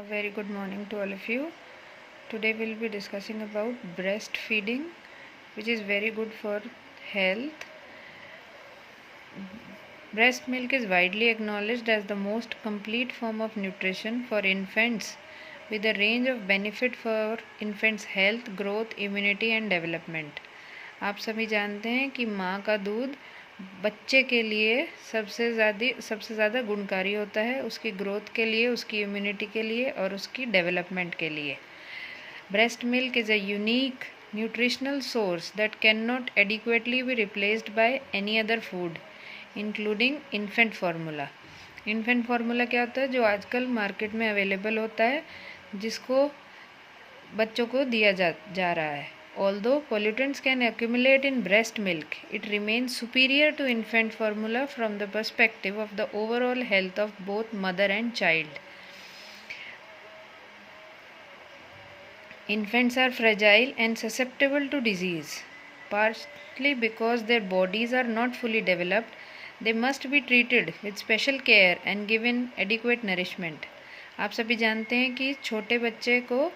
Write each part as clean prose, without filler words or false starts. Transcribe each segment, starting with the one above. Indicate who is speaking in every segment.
Speaker 1: A very good morning to all of you. Today we'll be discussing about breastfeeding, which is very good for health. Breast milk is widely acknowledged as the most complete form of nutrition for infants, with a range of benefit for infants' health, growth, immunity and development. आप सभी जानते हैं कि माँ का दूध बच्चे के लिए सबसे ज़्यादा गुणकारी होता है, उसकी ग्रोथ के लिए, उसकी इम्यूनिटी के लिए और उसकी डेवलपमेंट के लिए. Breast milk is a unique nutritional source that cannot adequately be replaced by any other food, including infant formula. Infant formula क्या होता है? जो आजकल मार्केट में अवेलेबल होता है, जिसको बच्चों को दिया जा रहा है. Although pollutants can accumulate in breast milk, it remains superior to infant formula from the perspective of the overall health of both mother and child. Infants are fragile and susceptible to disease. Partly because their bodies are not fully developed, they must be treated with special care and given adequate nourishment. आप सभी जानते हैं कि छोटे बच्चे को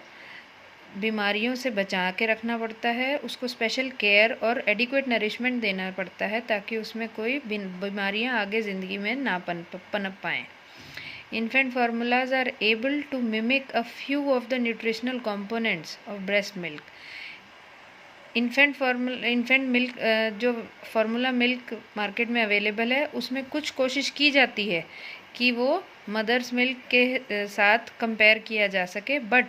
Speaker 1: बीमारियों से बचा के रखना पड़ता है, उसको स्पेशल केयर और एडिक्वेट नरिशमेंट देना पड़ता है ताकि उसमें कोई बीमारियां आगे ज़िंदगी में ना पनप पाएँ. Infant formulas are able to mimic a few of the nutritional components of breast milk. Infant milk जो फार्मूला मिल्क मार्केट में अवेलेबल है, उसमें कुछ कोशिश की जाती है कि वो मदर्स मिल्क के साथ कंपेयर किया जा सके, बट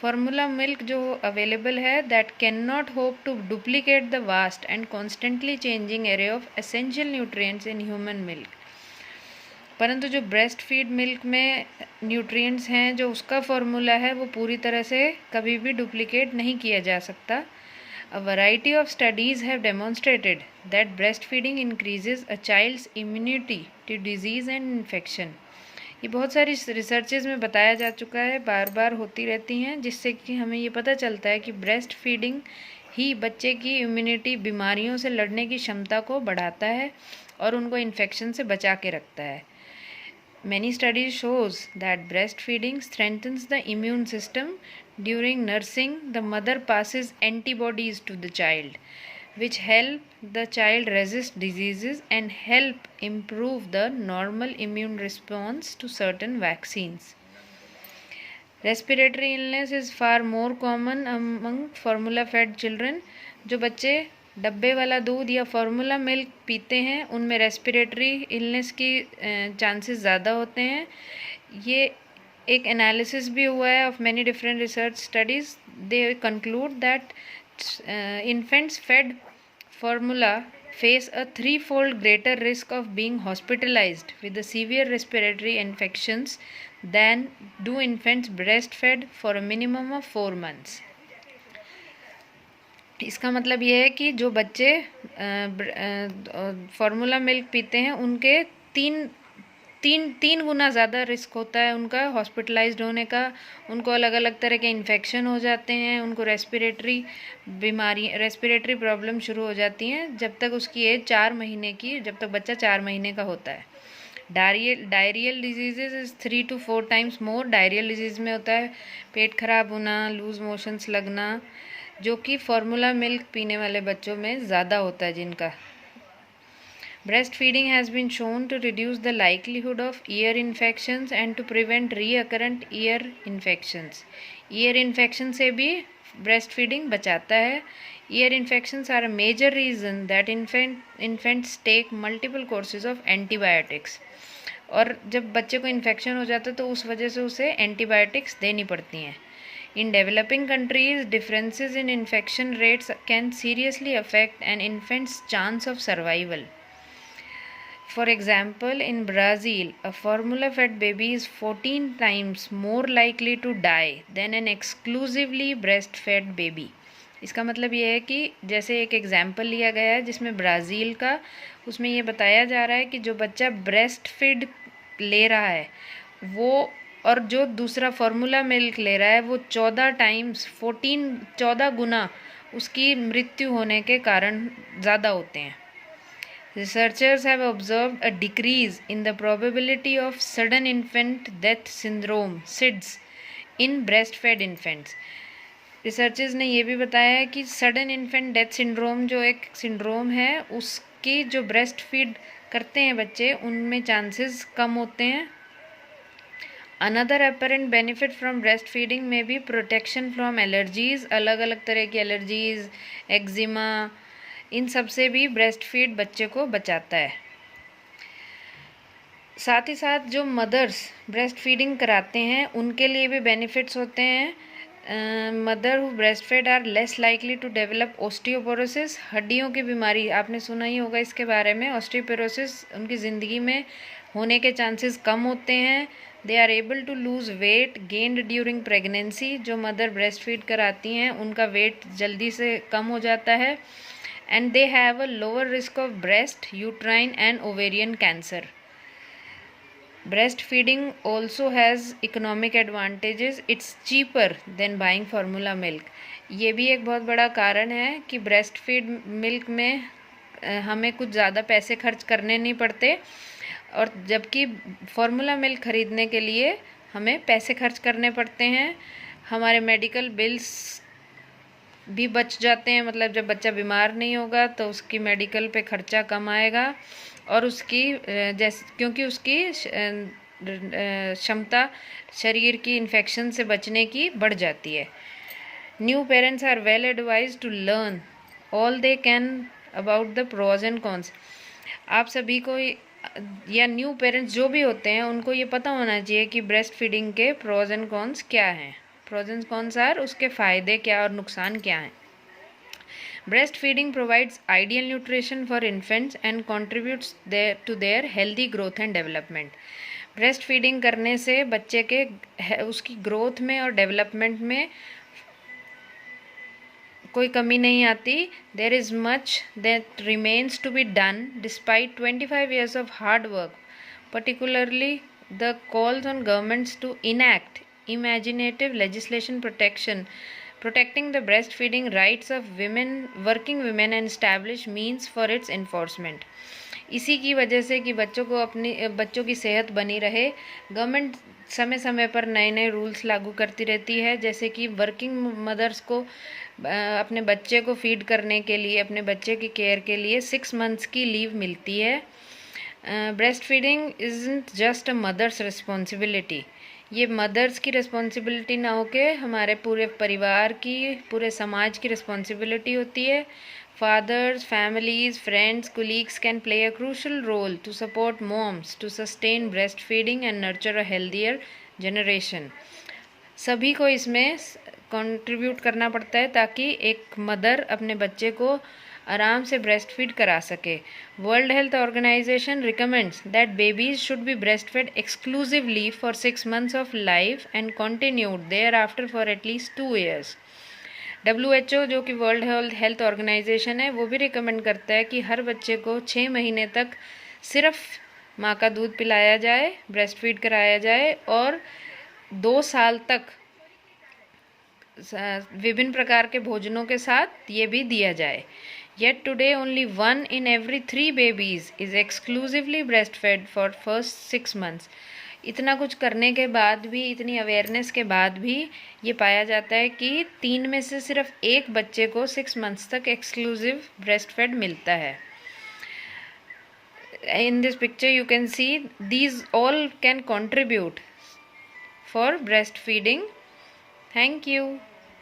Speaker 1: फार्मूला मिल्क जो अवेलेबल है that can not hope to duplicate the vast and constantly changing array of essential nutrients in human milk. परंतु जो ब्रेस्ट फीड मिल्क में न्यूट्रिएंट्स हैं, जो उसका फार्मूला है, वो पूरी तरह से कभी भी डुप्लीकेट नहीं किया जा सकता. A variety of studies have demonstrated that breastfeeding increases a child's immunity to disease and infection. ये बहुत सारी रिसर्चेज में बताया जा चुका है, बार बार होती रहती हैं, जिससे कि हमें ये पता चलता है कि ब्रेस्ट फीडिंग ही बच्चे की इम्यूनिटी, बीमारियों से लड़ने की क्षमता को बढ़ाता है और उनको इन्फेक्शन से बचा के रखता है. Many studies shows that breastfeeding strengthens the immune system. During nursing, the mother passes antibodies to the child, which help the child resist diseases and help improve the normal immune response to certain vaccines. Respiratory illness is far more common among formula-fed children. जो बच्चे डब्बे वाला दूध या formula milk पीते हैं, उनमें respiratory illness की चांसेस ज़्यादा होते हैं. ये एक एनालिसिस भी हुआ है of many different research studies. They conclude that infants fed formula face a threefold greater risk of being hospitalized with the severe respiratory infections than do infants breastfed for a minimum of 4 months. इसका मतलब ये है कि जो बच्चे formula milk पीते हैं, उनके तीन गुना ज़्यादा रिस्क होता है उनका हॉस्पिटलाइज्ड होने का. उनको अलग अलग तरह के इन्फेक्शन हो जाते हैं, उनको रेस्पिरेटरी प्रॉब्लम शुरू हो जाती हैं जब तक उसकी एज 4 महीने की, जब तक बच्चा 4 महीने का होता है. Diarrhoeal diseases is 3 to 4 times more. Diarrhoeal disease में होता है पेट खराब होना, लूज मोशंस लगना, जो कि फार्मूला मिल्क पीने वाले बच्चों में ज़्यादा होता है जिनका. Breastfeeding has been shown to reduce the likelihood of ear infections and to prevent recurrent ear infections. Ear infection से भी breastfeeding बचाता है. Ear infections are a major reason that infants take multiple courses of antibiotics. और जब बच्चे को infection हो जाता है तो उस वजह से उसे एंटीबायोटिक्स देनी पड़ती हैं. In developing countries, differences in infection rates can seriously affect an infant's chance of survival. For example, in Brazil, a formula-fed baby is 14 times more likely to die than an exclusively breastfed baby. इसका मतलब ये है कि जैसे एक example लिया गया है जिसमें ब्राज़ील का, उसमें ये बताया जा रहा है कि जो बच्चा ब्रेस्ट फीड ले रहा है वो और जो दूसरा फार्मूला मिल्क ले रहा है वो 14 गुना उसकी मृत्यु होने के कारण ज़्यादा होते हैं. Researchers have observed a decrease in the probability of sudden infant death syndrome (SIDS) in breast fed infants. Researchers ने ये भी बताया है कि सडन इन्फेंट डेथ सिंड्रोम जो एक सिंड्रोम है, उसकी जो ब्रेस्ट फीड करते हैं बच्चे, उनमें चांसेस कम होते हैं। Another apparent benefit from breast feeding में भी प्रोटेक्शन फ्रॉम एलर्जीज, अलग अलग तरह की एलर्जीज, एक्जिमा, इन सब से भी ब्रेस्ट फीड बच्चे को बचाता है। साथ ही साथ जो मदर्स ब्रेस्ट फीडिंग कराते हैं उनके लिए भी बेनिफिट्स होते हैं। Mother who breast feed are less likely to develop osteoporosis, हड्डियों की बीमारी, आपने सुना ही होगा इसके बारे में। ऑस्टियोपोरोसिस उनकी ज़िंदगी में होने के चांसेस कम होते हैं। They are able to lose weight gained during pregnancy, जो मदर ब्रेस्ट फीड कराती हैं उनका वेट जल्दी से कम हो जाता है। And they have a lower risk of breast, uterine and ovarian cancer. Breastfeeding also has economic advantages. It's cheaper than buying formula milk. ये भी एक बहुत बड़ा कारण है कि ब्रेस्ट फीड मिल्क में हमें कुछ ज़्यादा पैसे खर्च करने नहीं पड़ते, और जबकि फार्मूला मिल्क ख़रीदने के लिए हमें पैसे खर्च करने पड़ते हैं। हमारे मेडिकल बिल्स भी बच जाते हैं, मतलब जब बच्चा बीमार नहीं होगा तो उसकी मेडिकल पे खर्चा कम आएगा, और उसकी क्योंकि उसकी क्षमता शरीर की इन्फेक्शन से बचने की बढ़ जाती है। New parents are well advise to learn all they can about the pros and cons. आप सभी को या न्यू पेरेंट्स जो भी होते हैं उनको ये पता होना चाहिए कि ब्रेस्ट फीडिंग के प्रोज एंड कॉन्स क्या हैं। प्रोज एंड कॉन्स आर उसके फ़ायदे क्या और नुकसान क्या हैं। Breastfeeding provides ideal nutrition for infants and contributes to their healthy growth and development. Breast feeding करने से बच्चे के उसकी ग्रोथ में और डेवलपमेंट में कोई कमी नहीं आती। There is much that remains to be done despite 25 years of hard work, particularly the calls on governments to enact imaginative legislation protecting the breastfeeding rights of women, working women and establish means for its enforcement. इसी की वजह से कि बच्चों की सेहत बनी रहे, गवर्नमेंट समय समय पर नए नए रूल्स लागू करती रहती है, जैसे कि वर्किंग मदर्स को अपने बच्चे को फीड करने के लिए, अपने बच्चे की केयर के लिए 6 months की लीव मिलती है। Breast feeding isn't just a mother's responsibility, ये मदर्स की रिस्पॉन्सिबिलिटी ना होके हमारे पूरे परिवार की, पूरे समाज की रिस्पॉन्सिबिलिटी होती है। Fathers, families, friends, colleagues can play a crucial role to support moms to sustain breastfeeding and nurture a healthier generation. सभी को इसमें कंट्रीब्यूट करना पड़ता है ताकि एक मदर अपने बच्चे को आराम से ब्रेस्ट फीड करा सके। World Health Organization recommends that babies should be breast fed exclusively for 6 months of life and continued thereafter for at least 2 years। WHO जो कि वर्ल्ड हेल्थ ऑर्गेनाइजेशन है, वो भी रिकमेंड करता है कि हर बच्चे को 6 महीने तक सिर्फ माँ का दूध पिलाया जाए, ब्रेस्ट फीड कराया जाए, और 2 साल तक विभिन्न प्रकार के भोजनों के साथ ये भी दिया जाए। Yet today only 1 in every 3 babies is exclusively breastfed for first 6 months. इतना कुछ करने के बाद भी, इतनी अवेयरनेस के बाद भी ये पाया जाता है कि 3 में से सिर्फ 1 बच्चे को 6 months तक एक्सक्लूसिव ब्रेस्ट फेड मिलता है। In this picture you can see these all can contribute for breastfeeding. Thank you.